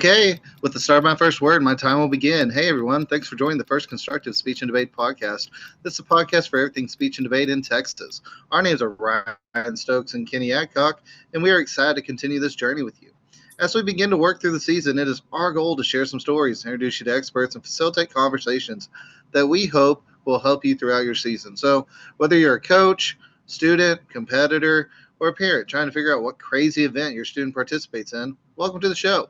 Okay, with the start of my first word, my time will begin. Hey everyone, thanks for joining the first Constructive Speech and Debate podcast. This is a podcast for everything speech and debate in Texas. Our names are Ryan Stokes and Kenny Adcock, and we are excited to continue this journey with you. As we begin to work through the season, it is our goal to share some stories, introduce you to experts, and facilitate conversations that we hope will help you throughout your season. So, whether you're a coach, student, competitor, or a parent trying to figure out what crazy event your student participates in, welcome to the show.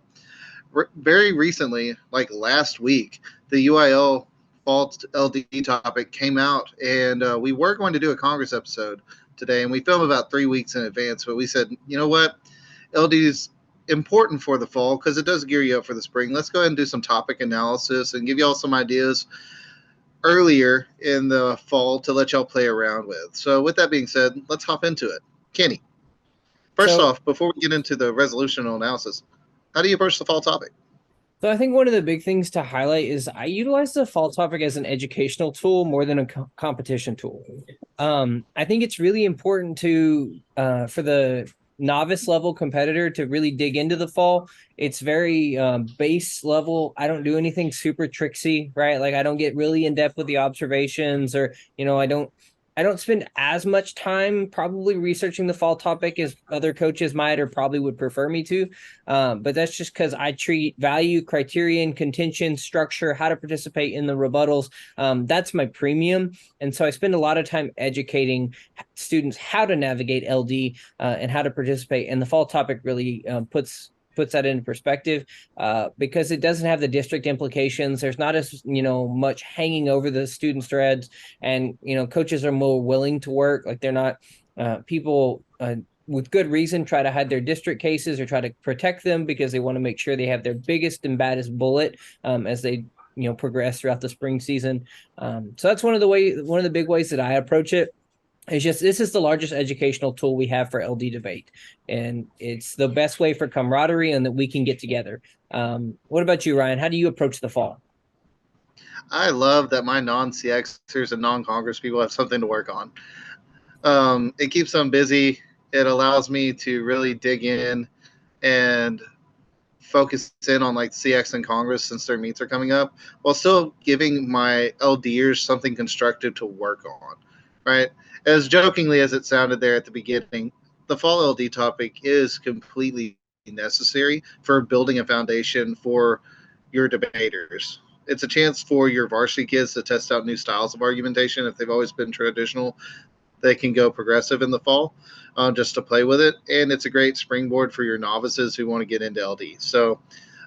Very recently, like last week, the UIL fall LD topic came out, and we were going to do a Congress episode today, and we filmed about 3 weeks in advance. But we said, you know what, LD is important for the fall because it does gear you up for the spring. Let's go ahead and do some topic analysis and give y'all some ideas earlier in the fall to let y'all play around with. So, with that being said, let's hop into it. Kenny, first So, off, before we get into the resolutional analysis, how do you approach the fall topic? so I think one of the big things to highlight is I utilize the fall topic as an educational tool more than a competition tool. I think it's really important to for the novice level competitor to really dig into the fall. It's very base level. I don't do anything super tricksy, right? Like I don't get really in depth with the observations, or I don't spend as much time probably researching the fall topic as other coaches might or probably would prefer me to. But that's just because I treat value, criterion, contention, structure, how to participate in the rebuttals. That's my premium. And so I spend a lot of time educating students how to navigate LD and how to participate. And the fall topic really puts that into perspective because it doesn't have the district implications. There's not as much hanging over the students' threads, and coaches are more willing to work. Like they're not people with good reason try to hide their district cases or try to protect them because they want to make sure they have their biggest and baddest bullet as they progress throughout the spring season. So that's one of the big ways that I approach it. It's just this is the largest educational tool we have for LD debate, and it's the best way for camaraderie and that we can get together. What about you, Ryan? How do you approach the fall? I love that my non-CXers and non-Congress people have something to work on. It keeps them busy. It allows me to really dig in and focus in on like CX and Congress since their meets are coming up, while still giving my LDers something constructive to work on. Right? As jokingly as it sounded there at the beginning, the fall LD topic is completely necessary for building a foundation for your debaters. It's a chance for your varsity kids to test out new styles of argumentation. If they've always been traditional, they can go progressive in the fall just to play with it. And it's a great springboard for your novices who want to get into LD. So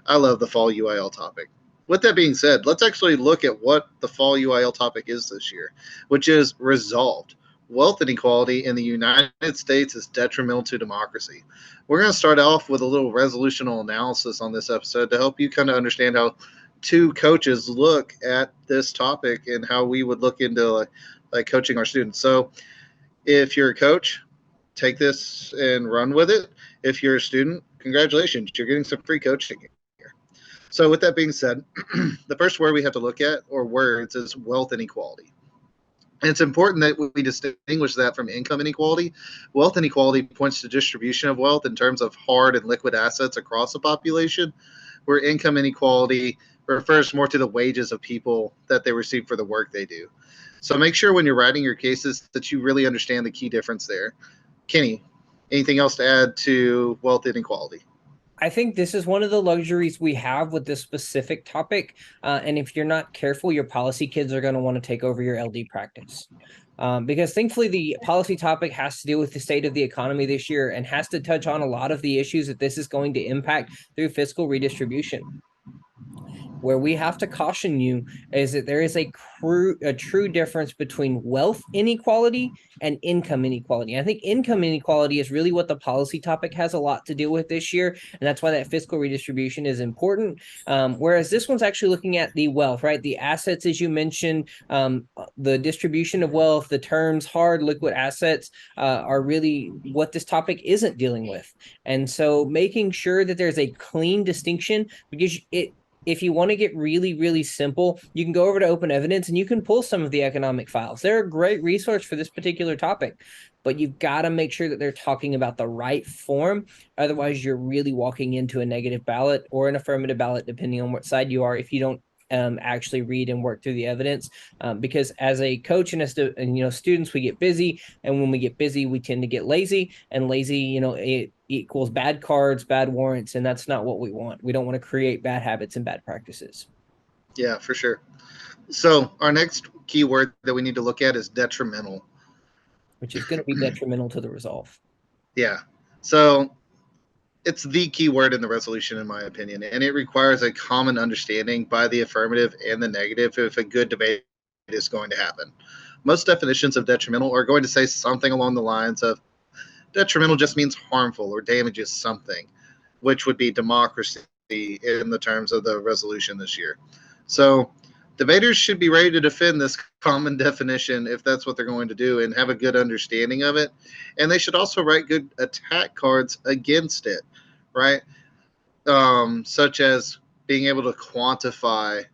I love the fall UIL topic. With that being said, let's actually look at what the fall UIL topic is this year, which is resolved. Wealth inequality in the United States is detrimental to democracy. We're going to start off with a little resolutional analysis on this episode to help you kind of understand how two coaches look at this topic and how we would look into like coaching our students. So if you're a coach, take this and run with it. If you're a student, congratulations, you're getting some free coaching here. So with that being said, the first word we have to look at, or words, is wealth inequality. And it's important that we distinguish that from income inequality. Wealth inequality points to distribution of wealth in terms of hard and liquid assets across the population, where income inequality refers more to the wages of people that they receive for the work they do. So make sure when you're writing your cases that you really understand the key difference there. Kenny, anything else to add to wealth inequality? I think this is one of the luxuries we have with this specific topic. And if you're not careful, your policy kids are going to want to take over your LD practice. Because thankfully, the policy topic has to deal with the state of the economy this year and has to touch on a lot of the issues that this is going to impact through fiscal redistribution. Where we have to caution you is that there is a true difference between wealth inequality and income inequality. I think income inequality is really what the policy topic has a lot to deal with this year, and that's why that fiscal redistribution is important. Whereas this one's actually looking at the wealth, right? The assets, as you mentioned, the distribution of wealth, the terms hard, liquid assets are really what this topic isn't dealing with. And so making sure that there's a clean distinction, because if you want to get really, really simple, you can go over to Open Evidence and you can pull some of the economic files. They're a great resource for this particular topic, but you've got to make sure that they're talking about the right form. Otherwise, you're really walking into a negative ballot or an affirmative ballot, depending on what side you are, if you don't actually read and work through the evidence. Because as a coach and as students, we get busy, and when we get busy, we tend to get lazy, and lazy, it equals bad cards, bad warrants, and that's not what we want. We don't want to create bad habits and bad practices. Yeah, for sure. So our next keyword that we need to look at is detrimental, which is going to be detrimental to the resolve. Yeah. So it's the key word in the resolution, in my opinion, and it requires a common understanding by the affirmative and the negative if a good debate is going to happen. Most definitions of detrimental are going to say something along the lines of detrimental just means harmful or damages something, which would be democracy in the terms of the resolution this year. So debaters should be ready to defend this common definition if that's what they're going to do and have a good understanding of it. And they should also write good attack cards against it, right? Such as being able to quantify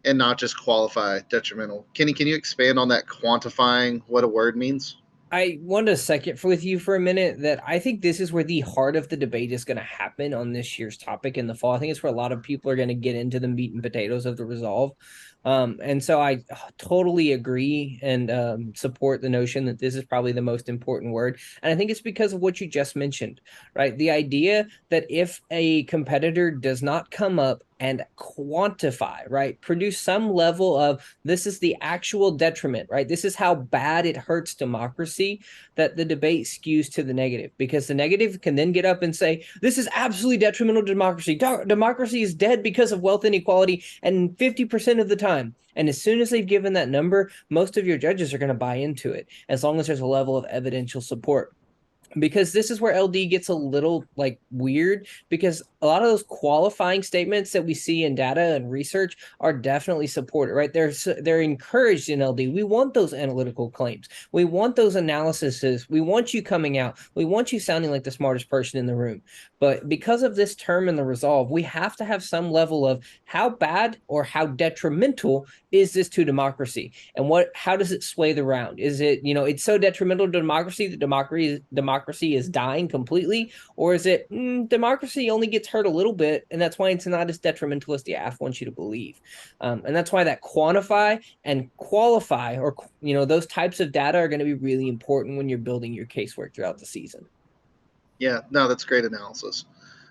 and not just qualify detrimental. Kenny, can you expand on that quantifying what a word means? I want to second with you for a minute that I think this is where the heart of the debate is going to happen on this year's topic in the fall. I think it's where a lot of people are going to get into the meat and potatoes of the resolve. And so I totally agree and support the notion that this is probably the most important word. And I think it's because of what you just mentioned, right? The idea that if a competitor does not come up and quantify, right? Produce some level of this is the actual detriment, right? This is how bad it hurts democracy, that the debate skews to the negative, because the negative can then get up and say, this is absolutely detrimental to democracy. Democracy is dead because of wealth inequality, and 50% of the time. And as soon as they've given that number, most of your judges are going to buy into it, as long as there's a level of evidential support. Because this is where LD gets a little weird, because a lot of those qualifying statements that we see in data and research are definitely supported, right? They're encouraged in LD. We want those analytical claims. We want those analyses. We want you coming out. We want you sounding like the smartest person in the room. But because of this term in the resolve, we have to have some level of how bad or how detrimental is this to democracy, and how does it sway the round? Is it, it's so detrimental to democracy that democracy is dying completely, or is it democracy only gets hurt a little bit, and that's why it's not as detrimental as the AF wants you to believe? And that's why that quantify and qualify, or those types of data are going to be really important when you're building your casework throughout the season. Yeah, no, that's great analysis.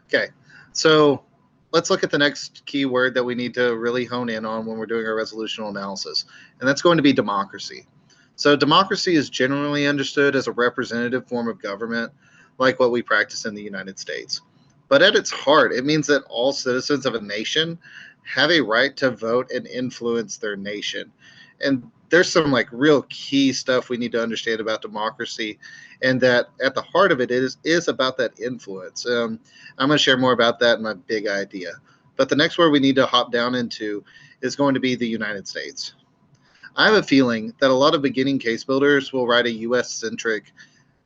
Okay, so let's look at the next key word that we need to really hone in on when we're doing our resolutional analysis, and that's going to be democracy. So democracy is generally understood as a representative form of government, like what we practice in the United States. But at its heart, it means that all citizens of a nation have a right to vote and influence their nation. And there's some real key stuff we need to understand about democracy, and that at the heart of it is about that influence. I'm going to share more about that in my big idea. But the next word we need to hop down into is going to be the United States. I have a feeling that a lot of beginning case builders will write a US-centric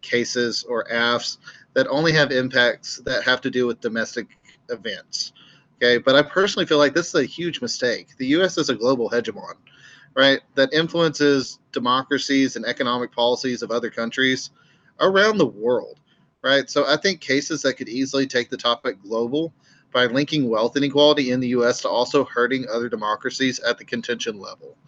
cases or AFs that only have impacts that have to do with domestic events. Okay, but I personally feel like this is a huge mistake. The US is a global hegemon, right, that influences democracies and economic policies of other countries around the world, right? So I think cases that could easily take the topic global by linking wealth inequality in the US to also hurting other democracies at the contention level.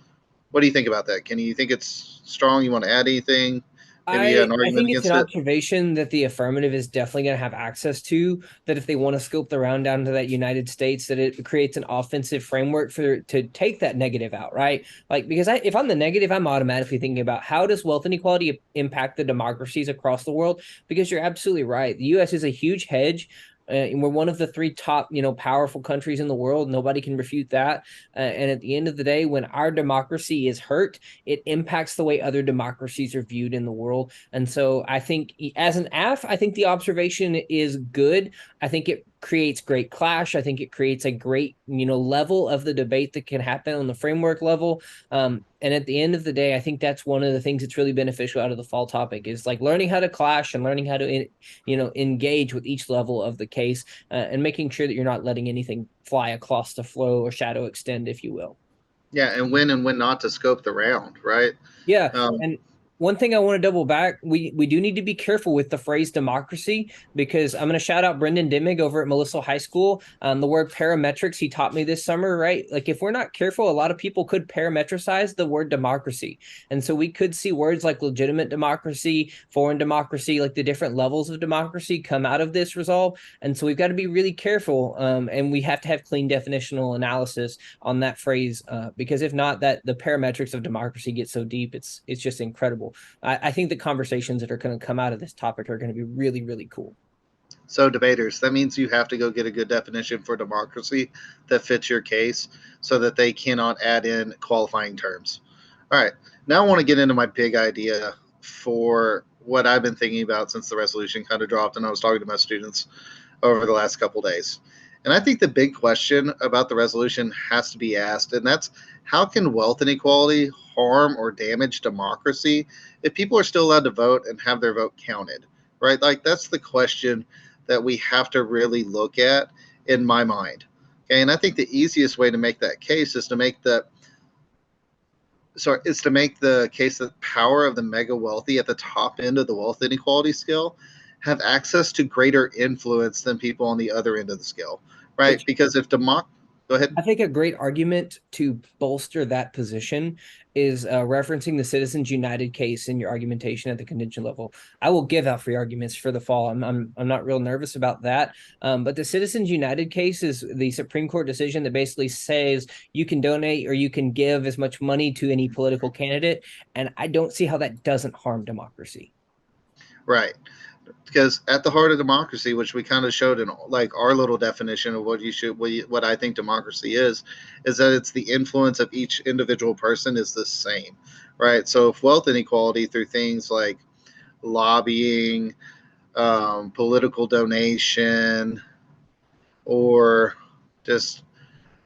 What do you think about that? Can you think it's strong? You want to add anything? Maybe an I argument think it's an against it? observation that the affirmative is definitely going to have access to, that if they want to scope the round down to that United States, that it creates an offensive framework to take that negative out, right? Because if I'm the negative, I'm automatically thinking about how does wealth inequality impact the democracies across the world? Because you're absolutely right. The U.S. is a huge hedge. We're one of the three top, powerful countries in the world. Nobody can refute that. And at the end of the day, when our democracy is hurt, it impacts the way other democracies are viewed in the world. And so I think as an AF, I think the observation is good. I think it creates great clash. I think it creates a great, level of the debate that can happen on the framework level. And at the end of the day, I think that's one of the things that's really beneficial out of the fall topic is like learning how to clash and learning how to, engage with each level of the case, and making sure that you're not letting anything fly across the flow or shadow extend, if you will. Yeah, and when not to scope the round, right? Yeah, Um, and one thing I want to double back, we do need to be careful with the phrase democracy, because I'm going to shout out Brendan Dimig over at Melissa High School. The word parametrics he taught me this summer, right? Like if we're not careful, a lot of people could parametricize the word democracy, and so we could see words like legitimate democracy, foreign democracy, like the different levels of democracy come out of this resolve. And so we've got to be really careful, and we have to have clean definitional analysis on that phrase, because if not, that the parametrics of democracy get so deep, it's just incredible. I think the conversations that are going to come out of this topic are going to be really, really cool. so, debaters, that means you have to go get a good definition for democracy that fits your case so that they cannot add in qualifying terms. All right, now I want to get into my big idea for what I've been thinking about since the resolution kind of dropped and I was talking to my students over the last couple days. And I think the big question about the resolution has to be asked, and that's how can wealth inequality harm or damage democracy if people are still allowed to vote and have their vote counted, right? Like, that's the question that we have to really look at in my mind. Okay, and I think the easiest way to make that case is to make the case that power of the mega wealthy at the top end of the wealth inequality scale have access to greater influence than people on the other end of the scale, right? Which Because if go ahead. I think a great argument to bolster that position is referencing the Citizens United case in your argumentation at the contention level. I will give out free arguments for the fall. I'm not real nervous about that. But the Citizens United case is the Supreme Court decision that basically says you can donate or you can give as much money to any political candidate, and I don't see how that doesn't harm democracy. Right. Because at the heart of democracy, which we kind of showed in like our little definition of what I think democracy is that it's the influence of each individual person is the same, right? So if wealth inequality through things like lobbying, political donation, or just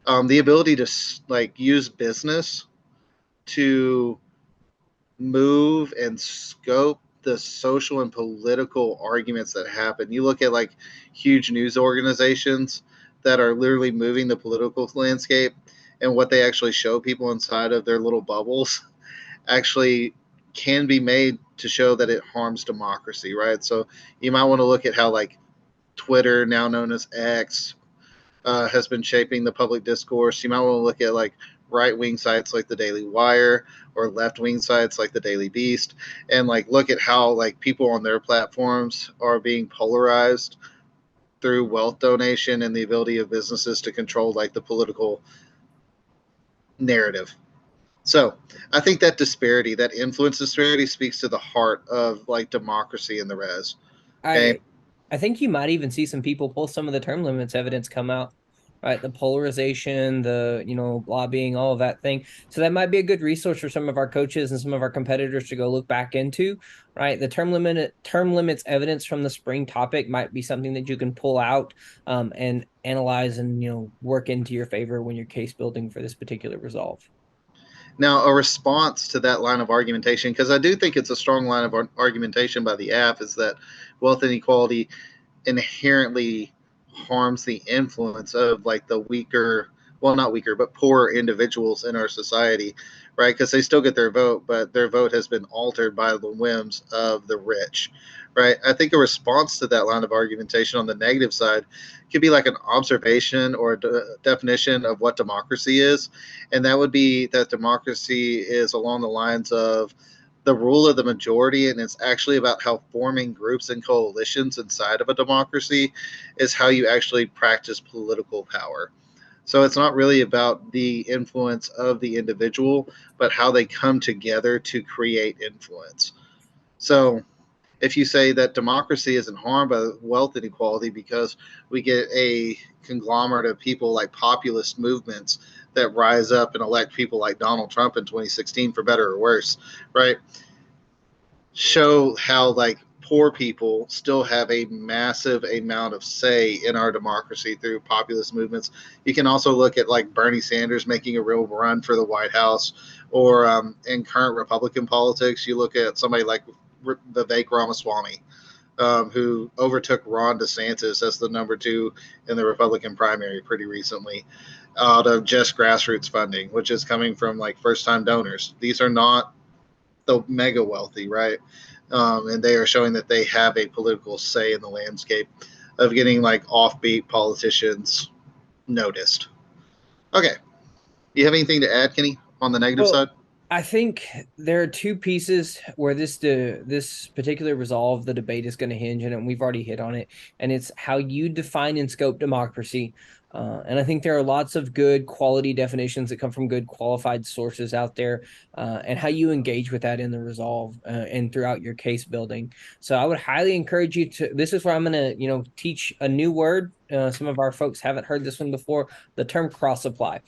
the ability to like use business to move and scope the social and political arguments that happen. You look at like huge news organizations that are literally moving the political landscape, and what they actually show people inside of their little bubbles actually can be made to show that it harms democracy, right? So you might want to look at how like Twitter, now known as X, has been shaping the public discourse. You might want to look at like right wing sites like the Daily Wire or left wing sites like the Daily Beast, and like look at how like people on their platforms are being polarized through wealth donation and the ability of businesses to control like the political narrative. So I think that disparity, that influence disparity, speaks to the heart of like democracy in the res. Okay. I I think you might even see some people pull some of the term limits evidence come out, right? The polarization, the lobbying, all of that thing. So that might be a good resource for some of our coaches and some of our competitors to go look back into, right? The term limits evidence from the spring topic might be something that you can pull out, and analyze and work into your favor when you're case building for this particular resolve. Now, a response to that line of argumentation, because I do think it's a strong line of argumentation by the app, is that wealth inequality inherently harms the influence of like the weaker, well, not weaker, but poorer individuals in our society, right? Because they still get their vote, but their vote has been altered by the whims of the rich, right? I think a response to that line of argumentation on the negative side could be like an observation or a definition of what democracy is. And that would be that democracy is along the lines of the rule of the majority, and it's actually about how forming groups and coalitions inside of a democracy is how you actually practice political power. So it's not really about the influence of the individual, but how they come together to create influence. So if you say that democracy isn't harmed by wealth inequality because we get a conglomerate of people like populist movements that rise up and elect people like Donald Trump in 2016 for better or worse, right? Show how like poor people still have a massive amount of say in our democracy through populist movements. You can also look at like Bernie Sanders making a real run for the White House, or in current Republican politics, you look at somebody like Vivek Ramaswamy, who overtook Ron DeSantis as the number two in the Republican primary pretty recently, out of just grassroots funding, which is coming from like first time donors. These are not the mega wealthy, right? And they are showing that they have a political say in the landscape of getting like offbeat politicians noticed. Okay. You have anything to add, Kenny, on the negative Well, side? I think there are two pieces where this particular resolve the debate is going to hinge, and we've already hit on it. And it's how you define and scope democracy. And I think there are lots of good quality definitions that come from good qualified sources out there, and how you engage with that in the resolve and throughout your case building. So I would highly encourage you to. This is where I'm going to teach a new word. Some of our folks haven't heard this one before. The term cross apply.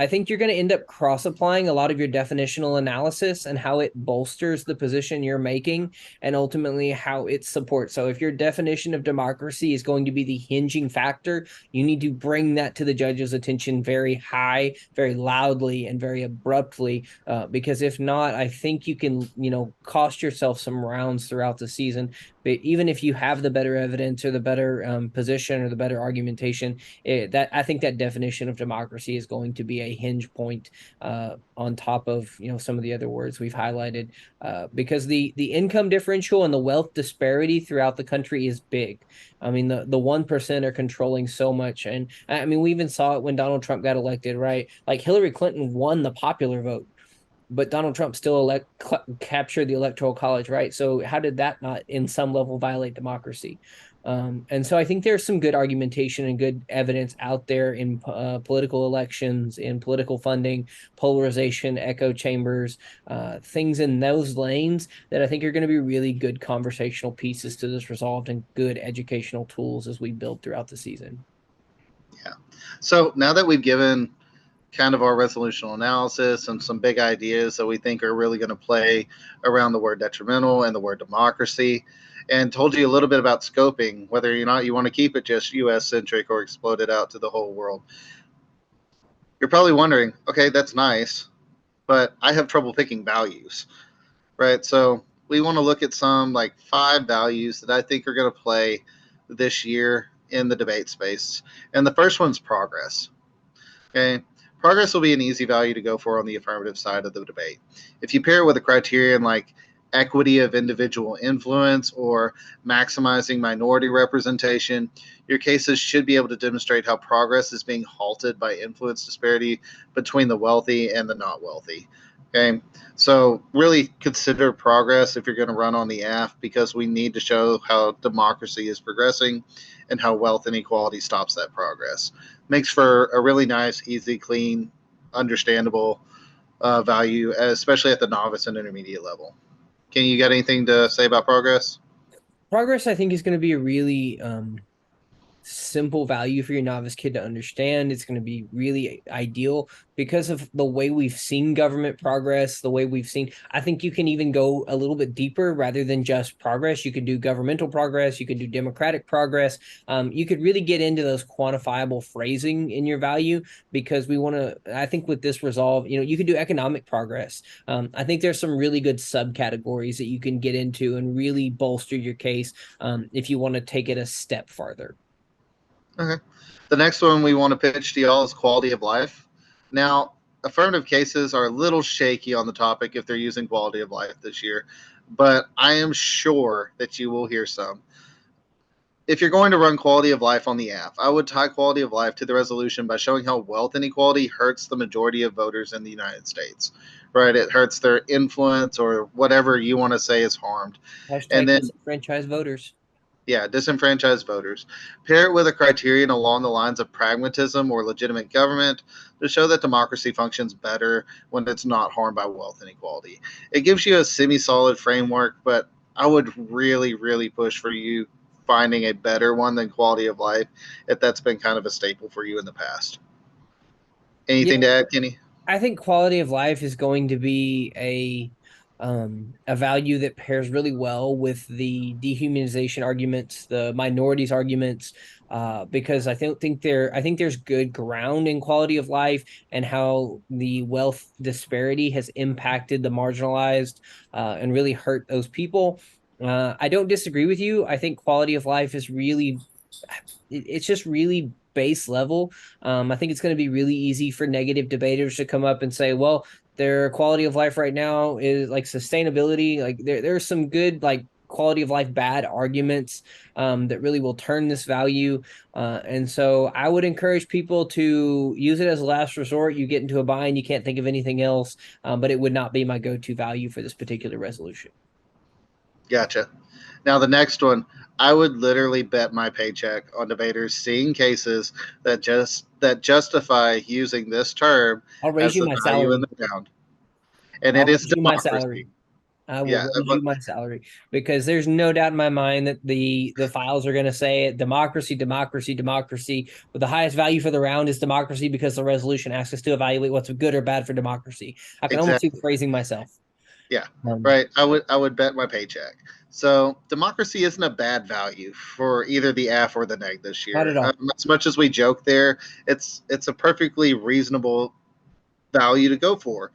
I think you're going to end up cross applying a lot of your definitional analysis and how it bolsters the position you're making and ultimately how it supports. So, if your definition of democracy is going to be the hinging factor, you need to bring that to the judge's attention very high, very loudly, and very abruptly. Because if not, I think you can, cost yourself some rounds throughout the season. But even if you have the better evidence or the better position or the better argumentation, that I think that definition of democracy is going to be a hinge point on top of some of the other words we've highlighted, because the income differential and the wealth disparity throughout the country is big. I mean, the 1% are controlling so much, and I mean we even saw it when Donald Trump got elected, right? Like Hillary Clinton won the popular vote, but Donald Trump still captured the electoral college, right? So how did that not, in some level, violate democracy? And so I think there's some good argumentation and good evidence out there in political elections, in political funding, polarization, echo chambers, things in those lanes that I think are going to be really good conversational pieces to this resolved and good educational tools as we build throughout the season. Yeah. So now that we've given kind of our resolutional analysis and some big ideas that we think are really going to play around the word detrimental and the word democracy, and told you a little bit about scoping, whether or not you want to keep it just US centric or explode it out to the whole world. You're probably wondering, okay, that's nice, but I have trouble picking values, right? So we want to look at some like 5 values that I think are going to play this year in the debate space. And the first one's progress. Okay. Progress will be an easy value to go for on the affirmative side of the debate. If you pair it with a criterion like equity of individual influence or maximizing minority representation, your cases should be able to demonstrate how progress is being halted by influence disparity between the wealthy and the not wealthy. Okay, so really consider progress if you're going to run on the AF, because we need to show how democracy is progressing and how wealth inequality stops that progress. Makes for a really nice, easy, clean, understandable value, especially at the novice and intermediate level. Can you got anything to say about progress? Progress, I think, is going to be a really simple value for your novice kid to understand. It's going to be really ideal because of the way we've seen government progress, the way we've seen. I think you can even go a little bit deeper rather than just progress. You could do governmental progress, you could do democratic progress. You could really get into those quantifiable phrasing in your value, because we want to, I think with this resolve, you could do economic progress. I think there's some really good subcategories that you can get into and really bolster your case if you want to take it a step farther. Okay. The next one we want to pitch to y'all is quality of life. Now, affirmative cases are a little shaky on the topic if they're using quality of life this year, but I am sure that you will hear some. If you're going to run quality of life on the app, I would tie quality of life to the resolution by showing how wealth inequality hurts the majority of voters in the United States, right? It hurts their influence or whatever you want to say is harmed. And Hashtag then disenfranchised voters. yeah, disenfranchised voters. Pair it with a criterion along the lines of pragmatism or legitimate government to show that democracy functions better when it's not harmed by wealth inequality. It gives you a semi solid framework, but I would really, really push for you finding a better one than quality of life if that's been kind of a staple for you in the past. Yeah, Anything to add, Kenny? I think quality of life is going to be a a value that pairs really well with the dehumanization arguments, the minorities arguments, because I think there's good ground in quality of life and how the wealth disparity has impacted the marginalized and really hurt those people. I don't disagree with you. I think quality of life is really, it's just really base level. I think it's going to be really easy for negative debaters to come up and say, well, their quality of life right now is like sustainability. Like there's some good like quality of life bad arguments that really will turn this value. And so I would encourage people to use it as a last resort. You get into a bind, you can't think of anything else, but it would not be my go-to value for this particular resolution. Gotcha. Now, the next one, I would literally bet my paycheck on debaters seeing cases that justify using this term I'll raise as you the my value in salary. the ground, and I'll it is raise you my salary. democracy. I will Yeah, raise you my salary because there's no doubt in my mind that the files are going to say it, democracy, democracy, democracy. But the highest value for the round is democracy because the resolution asks us to evaluate what's good or bad for democracy. I can almost see exactly. phrasing myself. Yeah, Um, right. I would bet my paycheck. So democracy isn't a bad value for either the F or the neg this Not year. at all. As much as we joke there, it's a perfectly reasonable value to go for.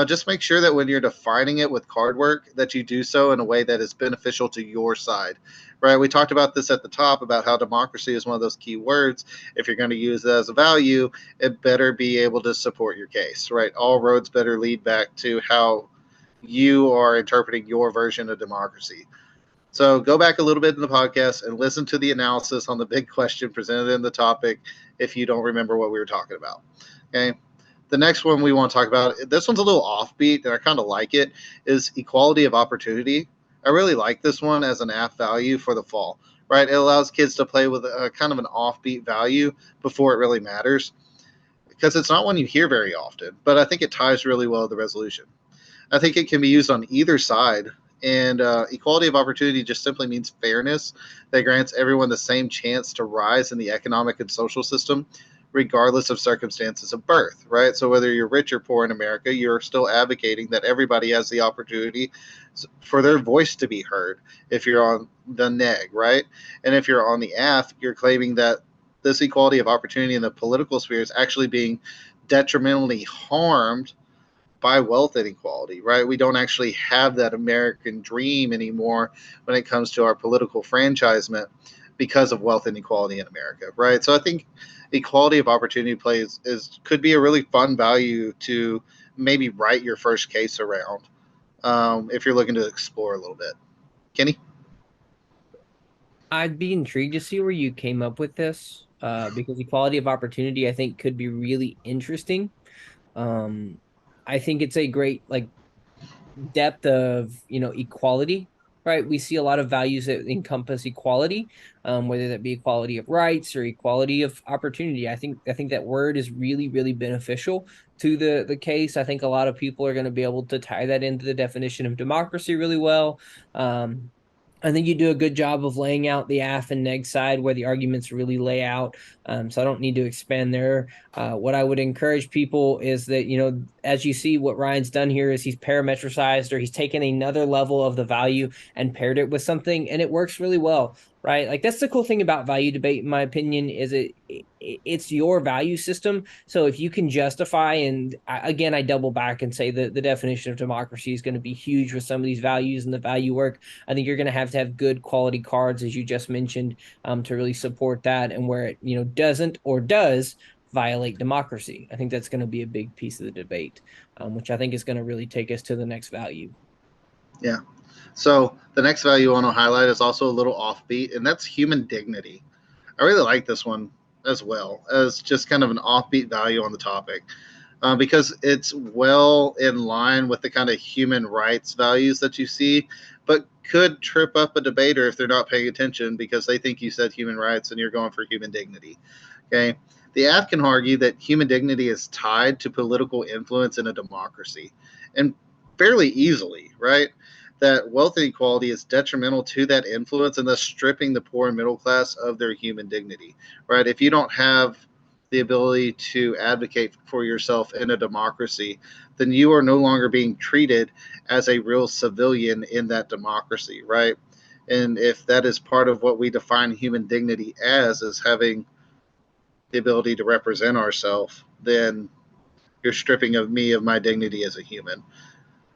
Just make sure that when you're defining it with card work, that you do so in a way that is beneficial to your side, right? We talked about this at the top about how democracy is one of those key words. If you're going to use it as a value, it better be able to support your case, right? All roads better lead back to how you are interpreting your version of democracy. So go back a little bit in the podcast and listen to the analysis on the big question presented in the topic if you don't remember what we were talking about. Okay. The next one we want to talk about, this one's a little offbeat and I kind of like it, is equality of opportunity. I really like this one as an AF value for the fall, right? It allows kids to play with a kind of an offbeat value before it really matters because it's not one you hear very often, but I think it ties really well to the resolution. I think it can be used on either side. And equality of opportunity just simply means fairness that grants everyone the same chance to rise in the economic and social system, regardless of circumstances of birth, right? So whether you're rich or poor in America, you're still advocating that everybody has the opportunity for their voice to be heard if you're on the neg, right? And if you're on the AF, you're claiming that this equality of opportunity in the political sphere is actually being detrimentally harmed by wealth inequality, right? We don't actually have that American dream anymore when it comes to our political franchisement because of wealth inequality in America, right? So I think equality of opportunity plays is could be a really fun value to maybe write your first case around if you're looking to explore a little bit. Kenny? I'd be intrigued to see where you came up with this because equality of opportunity, I think, could be really interesting. Um, I think it's a great like depth of equality, right? We see a lot of values that encompass equality, whether that be equality of rights or equality of opportunity. I think that word is really really beneficial to the case. I think a lot of people are going to be able to tie that into the definition of democracy really well. I think you do a good job of laying out the AF and neg side where the arguments really lay out. So I don't need to expand there. What I would encourage people is that, as you see, what Ryan's done here is he's parametricized or he's taken another level of the value and paired it with something, and it works really well, right? Like that's the cool thing about value debate, in my opinion, is it's your value system. So if you can justify, and again, I double back and say that the definition of democracy is going to be huge with some of these values and the value work. I think you're going to have good quality cards, as you just mentioned, to really support that. And where it doesn't or does violate democracy, I think that's going to be a big piece of the debate, which I think is going to really take us to the next value. Yeah. So the next value I want to highlight is also a little offbeat, and that's human dignity. I really like this one as well as just kind of an offbeat value on the topic because it's well in line with the kind of human rights values that you see, but could trip up a debater if they're not paying attention because they think you said human rights and you're going for human dignity. Okay. The AF can argue that human dignity is tied to political influence in a democracy and fairly easily, right? That wealth inequality is detrimental to that influence and thus stripping the poor and middle class of their human dignity, right? If you don't have the ability to advocate for yourself in a democracy, then you are no longer being treated as a real civilian in that democracy, right? And if that is part of what we define human dignity as, is having the ability to represent ourselves, then you're stripping of me of my dignity as a human,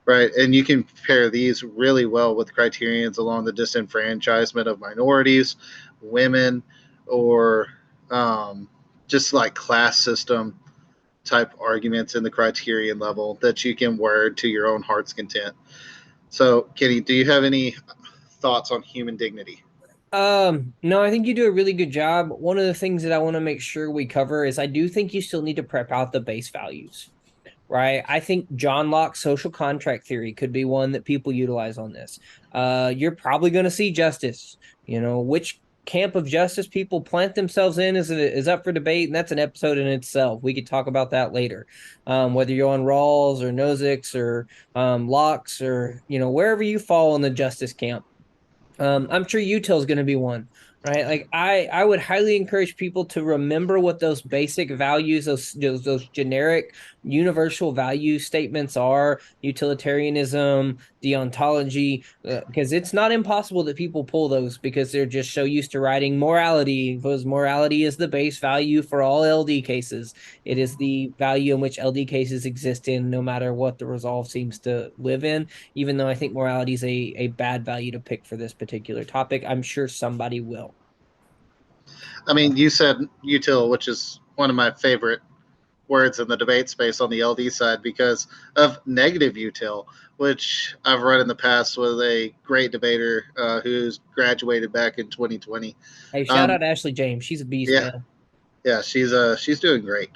right? And you can pair these really well with criterions along the disenfranchisement of minorities, women, or um, just like class system type arguments in the criterion level that you can word to your own heart's content. So, Kenny, do you have any thoughts on human dignity? No, I think you do a really good job. One of the things that I want to make sure we cover is I do think you still need to prep out the base values, right? I think John Locke's social contract theory could be one that people utilize on this. You're probably going to see justice. Which camp of justice people plant themselves in is up for debate, and that's an episode in itself. We could talk about that later. Whether you're on Rawls or Nozick's or Locke's or wherever you fall in the justice camp. I'm sure UTIL is going to be one, right? Like I would highly encourage people to remember what those basic values, those generic universal value statements are: utilitarianism, deontology, because it's not impossible that people pull those because they're just so used to writing morality, because morality is the base value for all LD cases. It is the value in which LD cases exist in, no matter what the resolve seems to live in. Even though I think morality is a bad value to pick for this particular topic, I'm sure somebody will. I mean, you said util, which is one of my favorite words in the debate space on the LD side because of negative util, which I've read in the past with a great debater who's graduated back in 2020. Hey, shout out Um, Ashley James. She's a beast, yeah, man. yeah, she's doing great.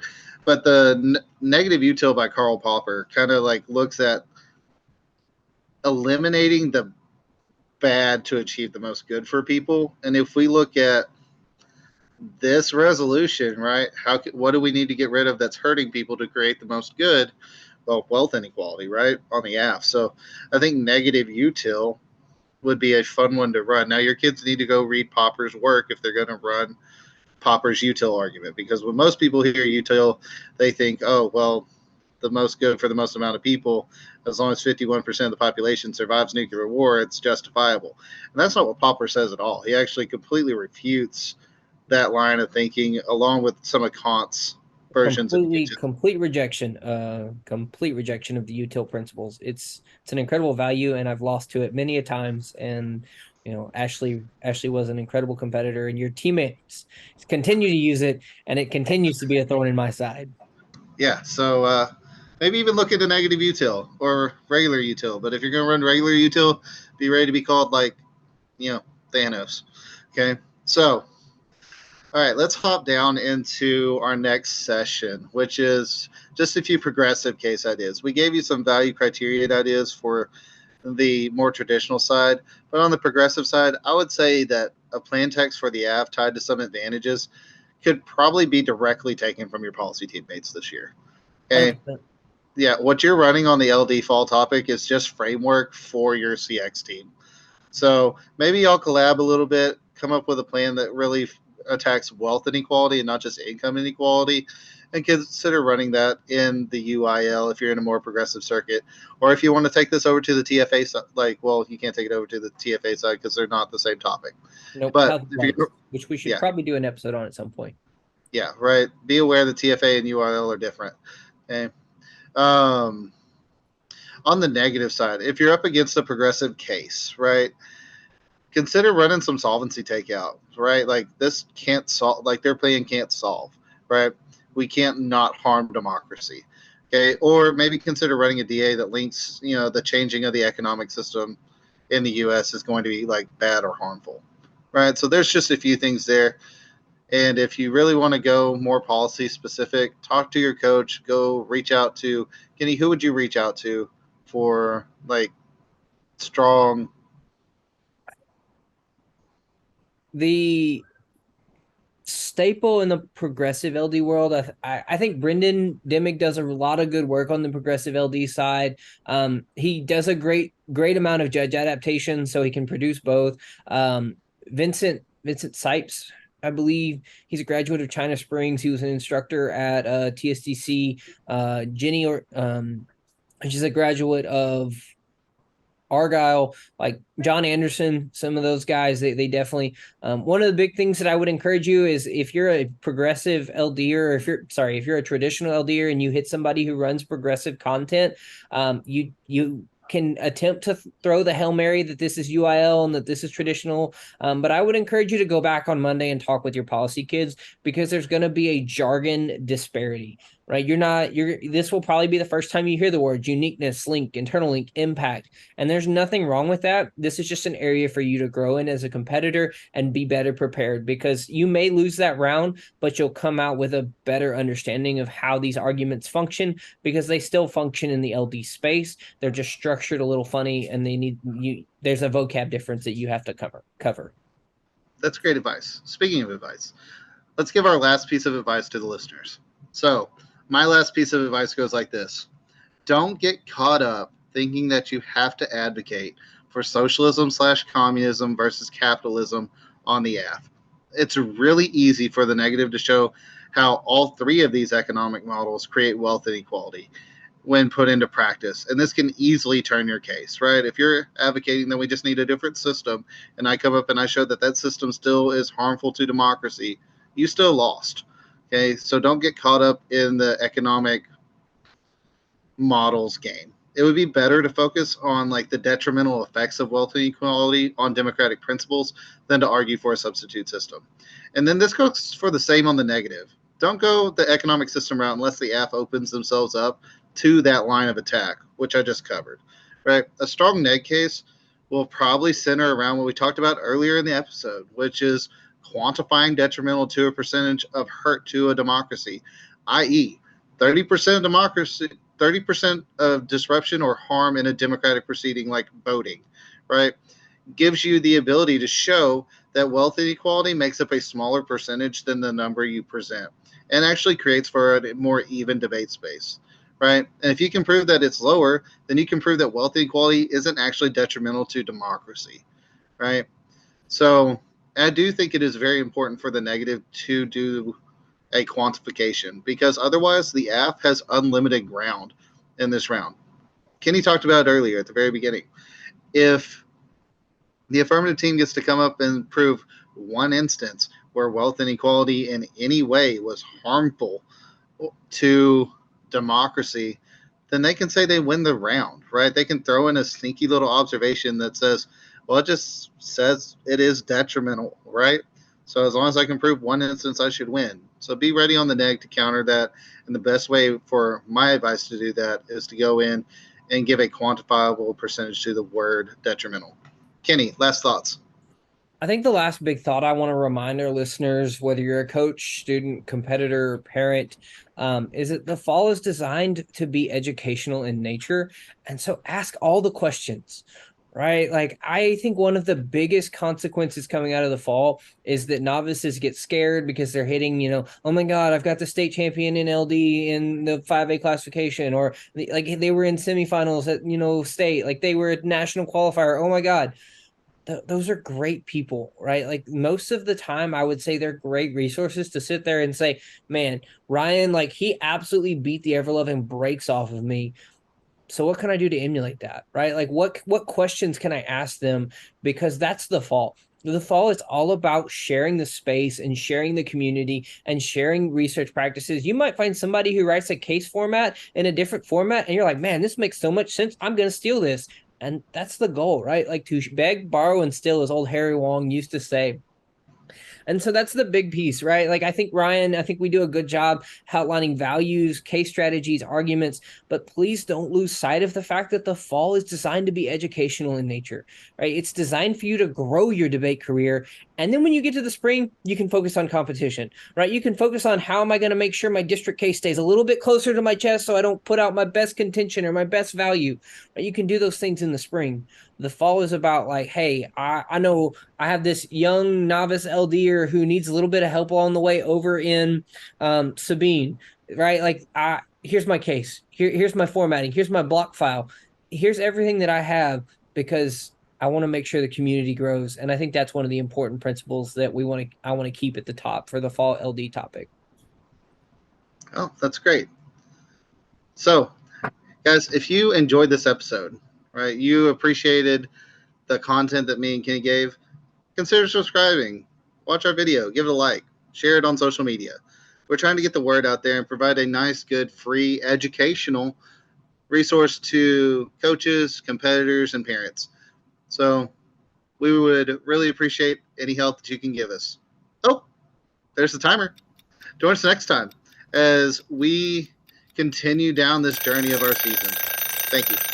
But the negative util by Karl Popper kind of like looks at eliminating the bad to achieve the most good for people. And if we look at this resolution, right, what do we need to get rid of that's hurting people to create the most good? Well, wealth inequality, right, on the aft. So I think negative util would be a fun one to run. Now, your kids need to go read Popper's work if they're going to run Popper's util argument, because when most people hear util, they think, oh, well, the most good for the most amount of people, as long as 51% of the population survives nuclear war, it's justifiable. And that's not what Popper says at all. He actually completely refutes that line of thinking, along with some of Kant's versions of util. Complete rejection of the util principles. It's an incredible value, and I've lost to it many a times. And Ashley was an incredible competitor, and your teammates continue to use it, and it continues to be a thorn in my side. Yeah, so maybe even look into negative util or regular util. But if you're going to run regular util, be ready to be called like, Thanos. Okay, so all right, let's hop down into our next session, which is just a few progressive case ideas. We gave you some value criteria ideas for the more traditional side, but on the progressive side, I would say that a plan text for the AV tied to some advantages could probably be directly taken from your policy teammates this year. Okay. 100%. Yeah, what you're running on the LD fall topic is just framework for your CX team. So maybe y'all collab a little bit, come up with a plan that really attacks wealth inequality and not just income inequality, and consider running that in the UIL if you're in a more progressive circuit. Or if you want to take this over to the TFA side, you can't take it over to the TFA side because they're not the same topic. Nope. But Health if advice, you, which we should yeah, probably do an episode on at some point. yeah, right. Be aware the TFA and UIL are different. Okay. Um, on the negative side, if you're up against a progressive case, right, consider running some solvency takeout, right? Like this can't solve, like their plan can't solve, right? We can't not harm democracy. Okay. Or maybe consider running a DA that links, the changing of the economic system in the US is going to be like bad or harmful, right? So there's just a few things there. And if you really want to go more policy specific, talk to your coach, go reach out to Kenny. Who would you reach out to for like strong? The staple in the progressive LD world, I think Brendan Dimick does a lot of good work on the progressive LD side. He does a great amount of judge adaptation, so he can produce both. Vincent Sipes, I believe he's a graduate of China Springs. He was an instructor at TSDC. Jenny or She's a graduate of Argyle, like John Anderson, some of those guys, they definitely, one of the big things that I would encourage you is if you're a progressive LD, or if you're a traditional LD and you hit somebody who runs progressive content, you can attempt to throw the Hail Mary that this is UIL and that this is traditional. But I would encourage you to go back on Monday and talk with your policy kids, because there's going to be a jargon disparity, right? This will probably be the first time you hear the words uniqueness, link, internal link, impact. And there's nothing wrong with that. This is just an area for you to grow in as a competitor and be better prepared, because you may lose that round, but you'll come out with a better understanding of how these arguments function, because they still function in the LD space. They're just structured a little funny, and there's a vocab difference that you have to cover. That's great advice. Speaking of advice, let's give our last piece of advice to the listeners. So, my last piece of advice goes like this: don't get caught up thinking that you have to advocate for socialism/communism versus capitalism on the app. It's really easy for the negative to show how all three of these economic models create wealth inequality when put into practice. And this can easily turn your case, right? If you're advocating that we just need a different system, and I come up and I show that that system still is harmful to democracy, you still lost. Okay, so don't get caught up in the economic models game. It would be better to focus on like the detrimental effects of wealth inequality on democratic principles than to argue for a substitute system. And then this goes for the same on the negative. Don't go the economic system route unless the AF opens themselves up to that line of attack, which I just covered. Right? A strong neg case will probably center around what we talked about earlier in the episode, which is quantifying detrimental to a percentage of hurt to a democracy, i.e., 30% of democracy 30% of disruption or harm in a democratic proceeding like voting, right, gives you the ability to show that wealth inequality makes up a smaller percentage than the number you present, and actually creates for a more even debate space, right? And if you can prove that it's lower, then you can prove that wealth inequality isn't actually detrimental to democracy, right? So I do think it is very important for the negative to do a quantification, because otherwise the app has unlimited ground in this round. Kenny talked about it earlier at the very beginning. If the affirmative team gets to come up and prove one instance where wealth inequality in any way was harmful to democracy, then they can say they win the round, right? They can throw in a sneaky little observation that says, well, it just says it is detrimental, right? So as long as I can prove one instance, I should win. So be ready on the neg to counter that. And the best way for my advice to do that is to go in and give a quantifiable percentage to the word detrimental. Kenny, last thoughts. I think the last big thought I want to remind our listeners, whether you're a coach, student, competitor, parent, is that the fall is designed to be educational in nature. And so ask all the questions, right? Like, I think one of the biggest consequences coming out of the fall is that novices get scared because they're hitting, oh my God, I've got the state champion in LD in the 5A classification, or like they were in semifinals at, state, like they were a national qualifier. Oh my God. Those are great people, right? Like most of the time, I would say they're great resources to sit there and say, man, Ryan, like he absolutely beat the ever loving brakes off of me. So what can I do to emulate that, right? Like what questions can I ask them? Because that's the fall. The fall is all about sharing the space and sharing the community and sharing research practices. You might find somebody who writes a case format in a different format, and you're like, man, this makes so much sense. I'm going to steal this. And that's the goal, right? Like to beg, borrow, and steal, as old Harry Wong used to say. And so that's the big piece, right? Like I think Ryan, I think we do a good job outlining values, case strategies, arguments, but please don't lose sight of the fact that the fall is designed to be educational in nature, right? It's designed for you to grow your debate career. And then when you get to the spring, you can focus on competition, right? You can focus on how am I going to make sure my district case stays a little bit closer to my chest so I don't put out my best contention or my best value, right? You can do those things in the spring. The fall is about like, hey, I know I have this young novice LDer who needs a little bit of help along the way over in Sabine, right? Like, here's my case. Here's my formatting. Here's my block file. Here's everything that I have, because I want to make sure the community grows. And I think that's one of the important principles that I want to keep at the top for the fall LD topic. Oh, that's great. So Guys, if you enjoyed this episode, right, you appreciated the content that me and Kenny gave, consider subscribing. Watch our video, give it a like, share it on social media. We're trying to get the word out there and provide a nice, good, free, educational resource to coaches, competitors, and parents. So we would really appreciate any help that you can give us. Oh, there's the timer. Join us next time as we continue down this journey of our season. Thank you.